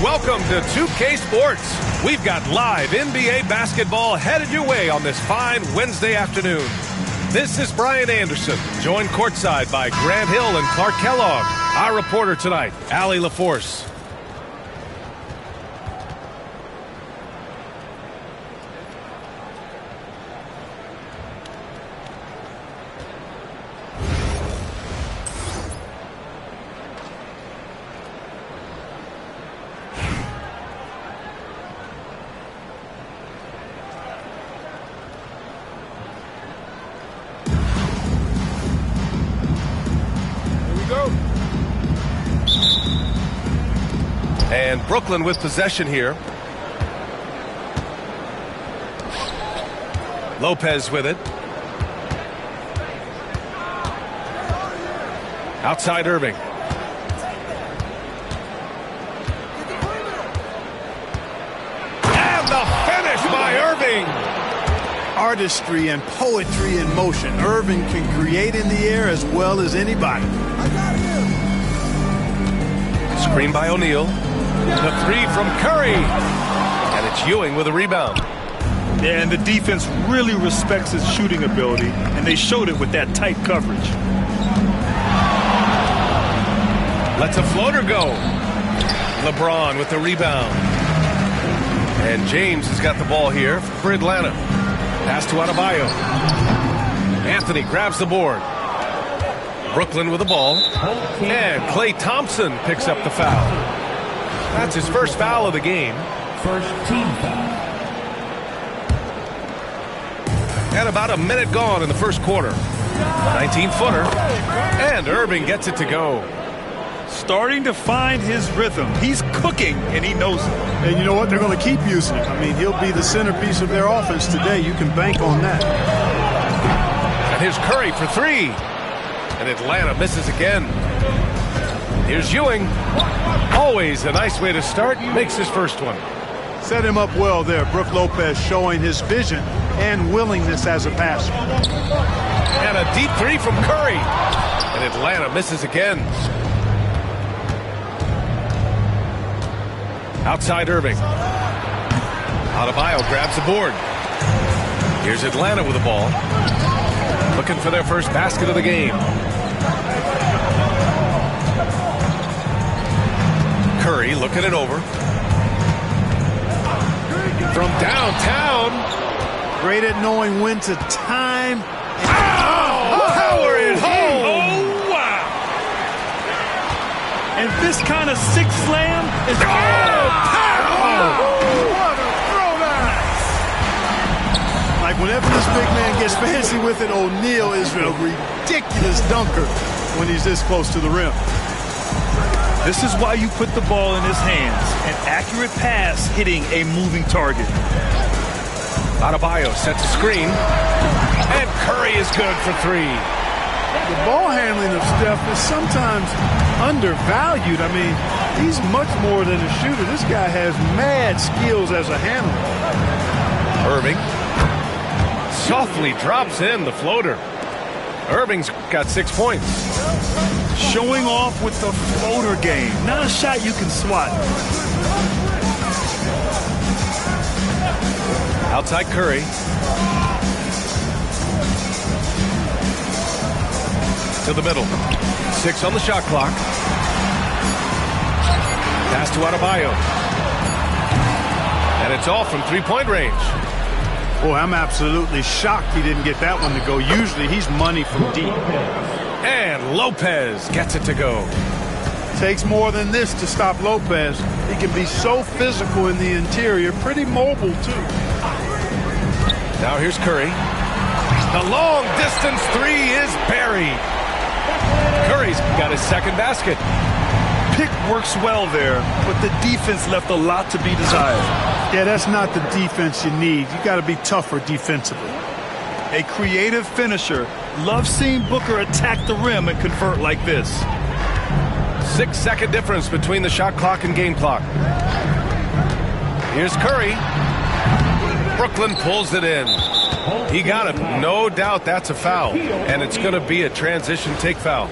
Welcome to 2K Sports. We've got live NBA basketball headed your way on this fine Wednesday afternoon. This is Brian Anderson, joined courtside by Grant Hill and Clark Kellogg. Our reporter tonight, Allie LaForce. And Brooklyn with possession here. Lopez with it. Outside Erving. And the finish by Erving. Artistry and poetry in motion. Erving can create in the air as well as anybody. Screen by O'Neal. The three from Curry. And it's Ewing with a rebound. Yeah, and the defense really respects his shooting ability, and they showed it with that tight coverage. Lets a floater go. LeBron with the rebound. And James has got the ball here for Atlanta. Pass to Adebayo. Anthony grabs the board. Brooklyn with the ball. And Klay Thompson picks up the foul. That's his first foul of the game. First team foul. And about a minute gone in the first quarter. 19-footer. And Erving gets it to go. Starting to find his rhythm. He's cooking, and he knows it. And you know what? They're going to keep using it. I mean, he'll be the centerpiece of their offense today. You can bank on that. And here's Curry for three. And Atlanta misses again. Here's Ewing. Always a nice way to start. Makes his first one. Set him up well there. Brook Lopez showing his vision and willingness as a passer. And a deep three from Curry. And Atlanta misses again. Outside Erving. Adebayo grabs the board. Here's Atlanta with the ball. Looking for their first basket of the game. Curry looking it over. From downtown. Great at knowing when to time. Power it home. Oh, wow. And this kind of sick slam is... What a throwback. Like, whenever this big man gets fancy with it, O'Neal is a ridiculous dunker when he's this close to the rim. This is why you put the ball in his hands. An accurate pass hitting a moving target. Adebayo sets a screen. And Curry is good for three. The ball handling of Steph is sometimes undervalued. I mean, he's much more than a shooter. This guy has mad skills as a handler. Erving softly drops in the floater. Erving's got 6 points. Showing off with the floater game. Not a shot you can swat. Outside Curry. To the middle. 6 on the shot clock. Pass to Adebayo. And it's all from three-point range. Boy, I'm absolutely shocked he didn't get that one to go. Usually he's money from deep. And Lopez gets it to go. Takes more than this to stop Lopez. He can be so physical in the interior, pretty mobile too. Now here's Curry. The long distance three is buried. Curry's got his second basket. Pick works well there, but the defense left a lot to be desired. Yeah, that's not the defense you need. You got to be tougher defensively. A creative finisher. Love seeing Booker attack the rim and convert like this. 6-second difference between the shot clock and game clock. Here's Curry. Brooklyn pulls it in. He got it. No doubt that's a foul. And it's going to be a transition take foul.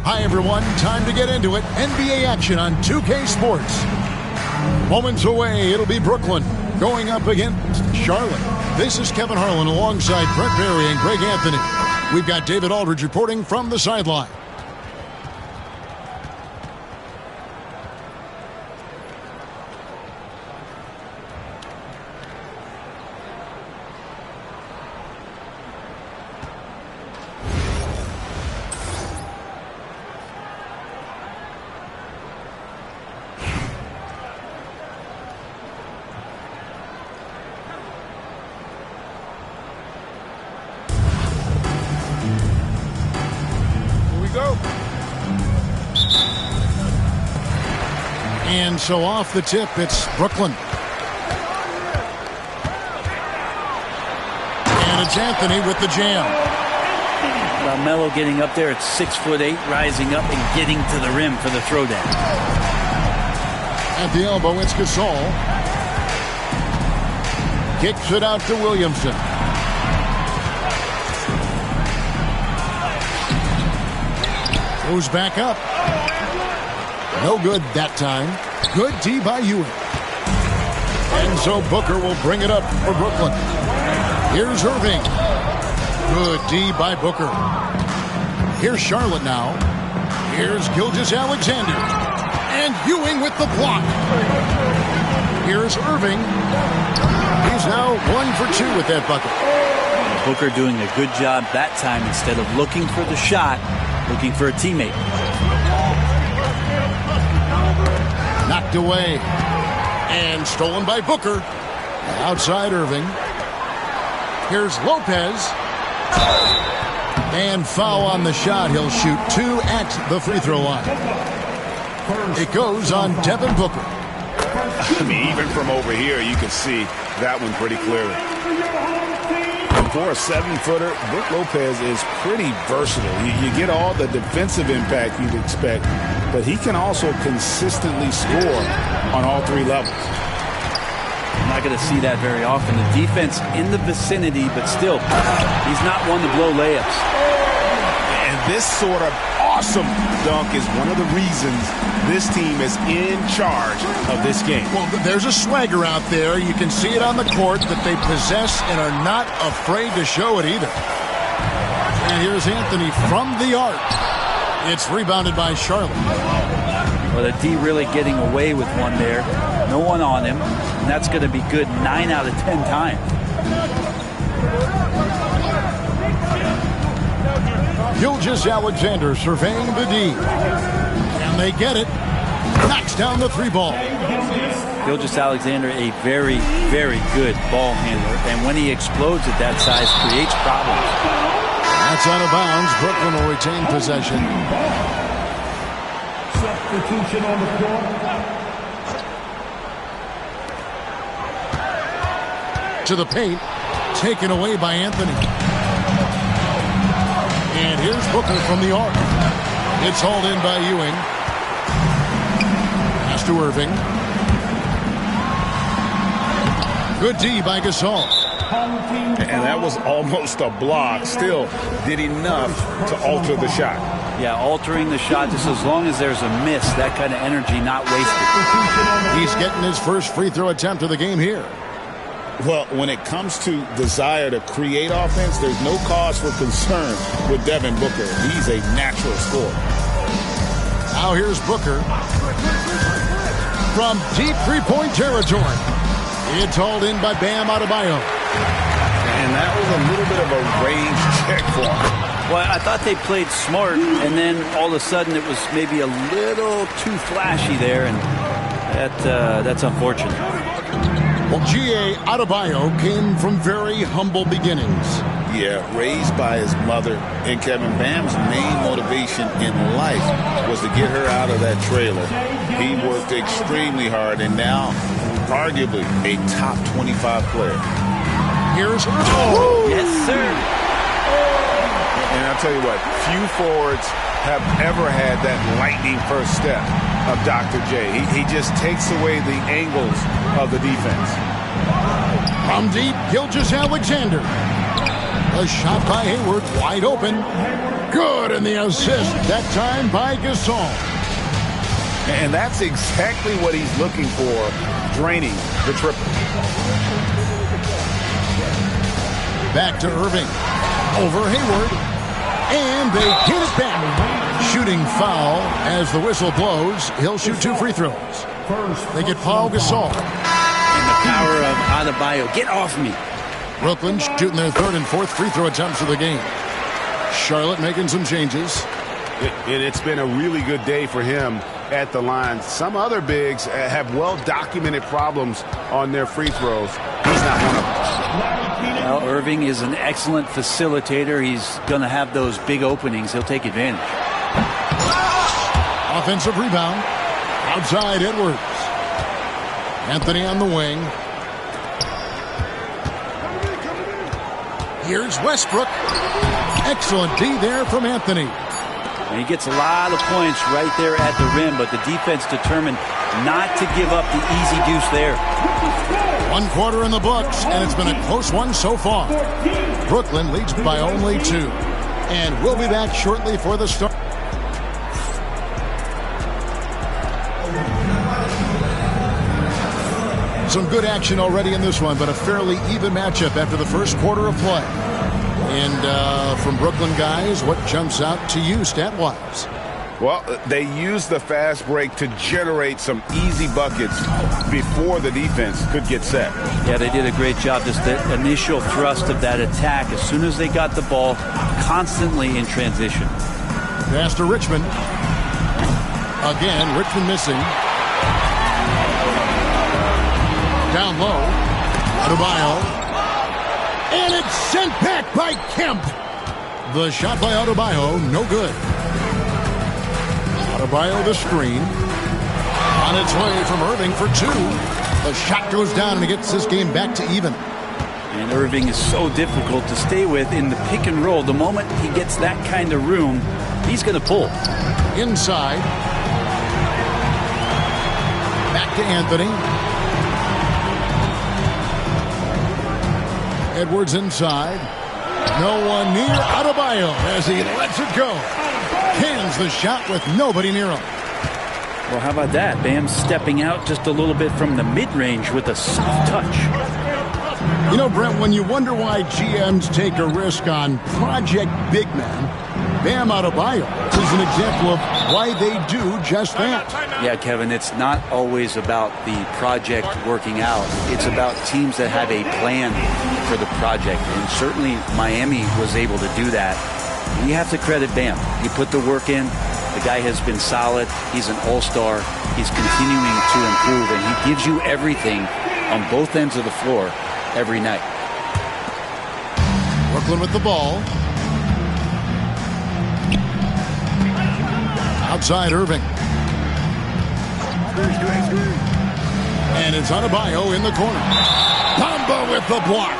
Hi, everyone. Time to get into it. NBA action on 2K Sports. Moments away, it'll be Brooklyn going up against Charlotte. This is Kevin Harlan alongside Brett Barry and Greg Anthony. We've got David Aldridge reporting from the sideline. And so off the tip, it's Brooklyn. And it's Anthony with the jam. Melo getting up there at 6'8", rising up and getting to the rim for the throwdown. At the elbow, it's Gasol. Kicks it out to Williamson. Goes back up. No good that time. Good D by Ewing. And so Booker will bring it up for Brooklyn. Here's Erving. Good D by Booker. Here's Charlotte now. Here's Gilgeous-Alexander. And Ewing with the block. Here's Erving. He's now 1 for 2 with that bucket. Booker doing a good job that time. Instead of looking for the shot, looking for a teammate. Knocked away. And stolen by Booker. Outside Erving. Here's Lopez. And foul on the shot. He'll shoot 2 at the free throw line. It goes on Devin Booker. I mean, even from over here, you can see that one pretty clearly. And for a 7-footer, Brook Lopez is pretty versatile. You get all the defensive impact you'd expect, but he can also consistently score on all 3 levels. I'm not going to see that very often. The defense in the vicinity, but still, he's not one to blow layups. And this sort of awesome dunk is one of the reasons this team is in charge of this game. Well, there's a swagger out there. You can see it on the court that they possess and are not afraid to show it either. And here's Anthony from the arc. It's rebounded by Charlotte. Well, the D really getting away with one there. No one on him. And that's going to be good 9 out of 10 times. Gilgeous-Alexander surveying the D. And they get it. Knocks down the 3 ball. Gilgeous-Alexander, a very, very good ball handler. And when he explodes at that size, creates problems. That's out of bounds. Brooklyn will retain possession. Substitution on the floor. To the paint. Taken away by Anthony. And here's Booker from the arc. It's hauled in by Ewing. Pass to Erving. Good D by Gasol. And that was almost a block. Still did enough to alter the shot. Yeah, altering the shot just as long as there's a miss. That kind of energy not wasted. He's getting his first free throw attempt of the game here. Well, when it comes to desire to create offense, there's no cause for concern with Devin Booker. He's a natural scorer. Now here's Booker from deep three-point territory. It's hauled in by Bam Adebayo. And that was a little bit of a range check for him. Well, I thought they played smart, and then all of a sudden it was maybe a little too flashy there, and that's unfortunate. Well, G.A. Adebayo came from very humble beginnings. Yeah, raised by his mother. And Kevin, Bam's main motivation in life was to get her out of that trailer. He worked extremely hard, and now arguably a top 25 player. Here's Erving. Yes, sir. And I'll tell you what, few forwards have ever had that lightning first step of Dr. J. He just takes away the angles of the defense. From deep, Gilgeous-Alexander. A shot by Hayward, wide open. Good, and the assist, that time by Gasol. And that's exactly what he's looking for draining the triple. Back to Erving. Over Hayward. And they get it back. Shooting foul as the whistle blows. He'll shoot 2 free throws. They get Paul Gasol. And the power of Adebayo. Get off me. Brooklyn shooting their 3rd and 4th free throw attempts of the game. Charlotte making some changes. It's been a really good day for him at the line. Some other bigs have well-documented problems on their free throws. He's not one of them. Well, Erving is an excellent facilitator. He's going to have those big openings. He'll take advantage. Offensive rebound. Outside Edwards. Anthony on the wing. Here's Westbrook. Excellent D there from Anthony. And he gets a lot of points right there at the rim, but the defense determined not to give up the easy deuce there. 1 quarter in the books, and it's been a close one so far. Brooklyn leads by only 2. And we'll be back shortly for the start. Some good action already in this one, but a fairly even matchup after the first quarter of play. And from Brooklyn guys, what jumps out to you stat-wise? Well, they used the fast break to generate some easy buckets before the defense could get set. Yeah, they did a great job. Just the initial thrust of that attack, as soon as they got the ball, constantly in transition. Pass to Richmond. Again, Richmond missing. Down low. Adebayo. And it's sent back by Kemp. The shot by Adebayo, no good. Adebayo the screen. On its way from Erving for 2. The shot goes down and he gets this game back to even. And Erving is so difficult to stay with in the pick and roll. The moment he gets that kind of room, he's going to pull. Inside. Back to Anthony. Edwards inside. No one near Adebayo as he lets it go. Cans the shot with nobody near him. Well, how about that? Bam stepping out just a little bit from the mid-range with a soft touch. You know, Brent, when you wonder why GMs take a risk on project big men, Bam Adebayo is an example of why they do just that. Yeah, Kevin, it's not always about the project working out. It's about teams that have a plan for the project. And certainly Miami was able to do that. We have to credit Bam. He put the work in. The guy has been solid. He's an all-star. He's continuing to improve, and he gives you everything on both ends of the floor every night. Brooklyn with the ball. Outside Erving. And it's Adebayo in the corner. Bamba with the block.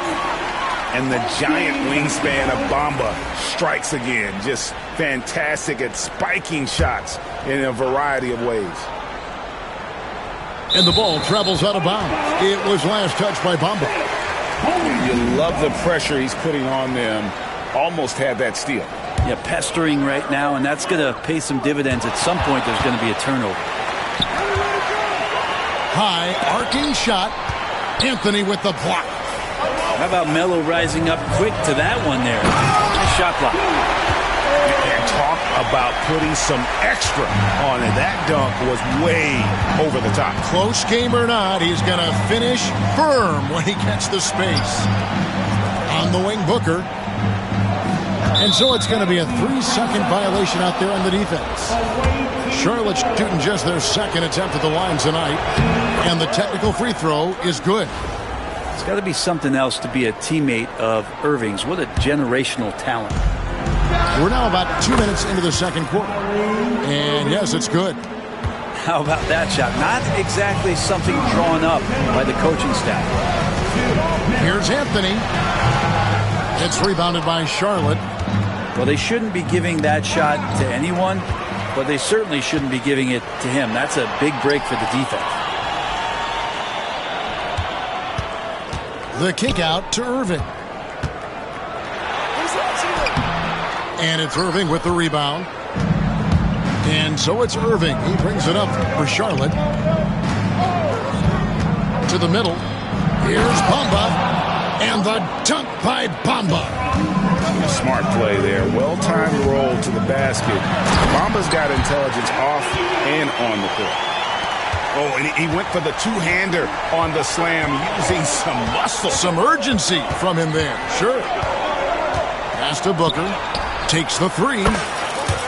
And the giant wingspan of Bamba strikes again. Just fantastic at spiking shots in a variety of ways. And the ball travels out of bounds. It was last touched by Bamba. You love the pressure he's putting on them. Almost had that steal. Yeah, pestering right now, and that's going to pay some dividends. At some point, there's going to be a turnover. High arcing shot. Anthony with the block. How about Melo rising up quick to that one there? Nice shot block. And talk about putting some extra on it. That dunk was way over the top. Close game or not, he's going to finish firm when he gets the space. On the wing, Booker. And so it's going to be a 3-second violation out there on the defense. Charlotte's shooting just their second attempt at the line tonight. And the technical free throw is good. It's got to be something else to be a teammate of Erving's. What a generational talent. We're now about 2 minutes into the second quarter. And yes, it's good. How about that shot? Not exactly something drawn up by the coaching staff. Here's Anthony. It's rebounded by Charlotte. Well, they shouldn't be giving that shot to anyone, but they certainly shouldn't be giving it to him. That's a big break for the defense. The kick out to Erving. And it's Erving with the rebound. And so it's Erving. He brings it up for Charlotte. To the middle. Here's Bamba. And the dunk by Bamba. A smart play there. Well-timed roll to the basket. Bamba's got intelligence off and on the court. Oh, and he went for the two-hander on the slam, using some muscle. Some urgency from him there. Sure. Pass to Booker. Takes the three.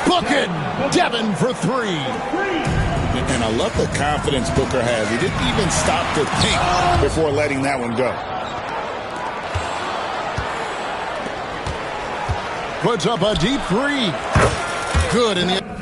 Book it! Devin for three. And I love the confidence Booker has. He didn't even stop to think before letting that one go. Puts up a deep three. Good in the...